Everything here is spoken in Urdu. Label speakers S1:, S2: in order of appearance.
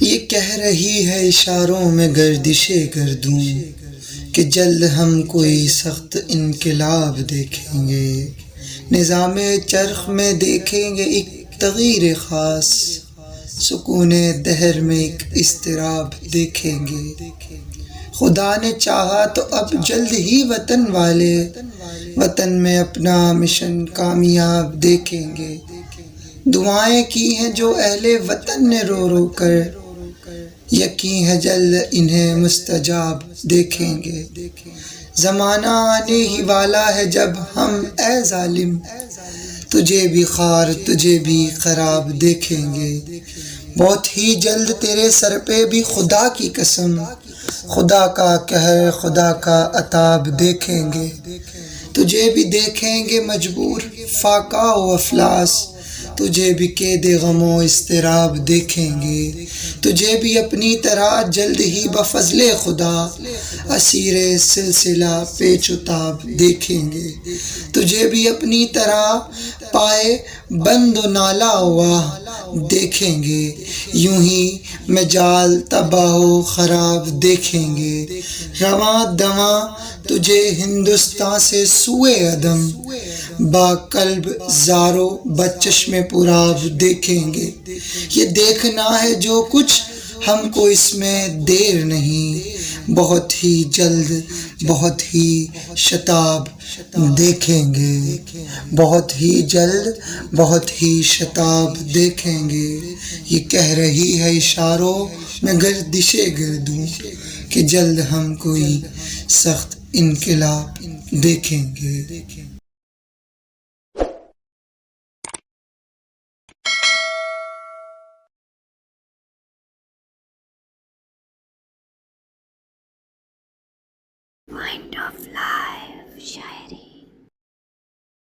S1: یہ کہہ رہی ہے اشاروں میں گردش گردوں کہ جلد ہم کوئی سخت انقلاب دیکھیں گے، نظام چرخ میں دیکھیں گے ایک تغیر خاص، سکون دہر میں ایک اضطراب دیکھیں گے۔ خدا نے چاہا تو اب جلد ہی وطن والے وطن میں اپنا مشن کامیاب دیکھیں گے۔ دعائیں کی ہیں جو اہل وطن نے رو رو کر، یقین ہے جلد انہیں مستجاب دیکھیں گے۔ زمانہ آنے ہی والا ہے جب ہم اے ظالم تجھے بھی خوار تجھے بھی خراب دیکھیں گے۔ بہت ہی جلد تیرے سر پہ بھی خدا کی قسم، خدا کا قہر خدا کا عتاب دیکھیں گے۔ تجھے بھی دیکھیں گے مجبور فاقہ و افلاس، تجھے بھی قید غم و اضطراب دیکھیں گے۔ تجھے بھی اپنی طرح جلد ہی بفضل خدا اسیر سلسلہ پیچ و تاب دیکھیں گے۔ تجھے بھی اپنی طرح پائے بند و نالہ ہوا دیکھیں گے۔ یوں ہی مجال تباہ و خراب دیکھیں گے۔ رواں دواں تجھے ہندوستان سے سوئے عدم، با قلب زارو بچشم پرآب دیکھیں گے۔ یہ دیکھنا ہے جو کچھ ہم کو اس میں دیر نہیں، بہت ہی جلد بہت ہی شتاب دیکھیں گے، بہت ہی جلد بہت ہی شتاب دیکھیں گے۔ یہ کہہ رہی ہے اشاروں میں گردش گردوں کہ جلد ہم کوئی سخت انقلاب دیکھیں گے۔
S2: Mind of Life.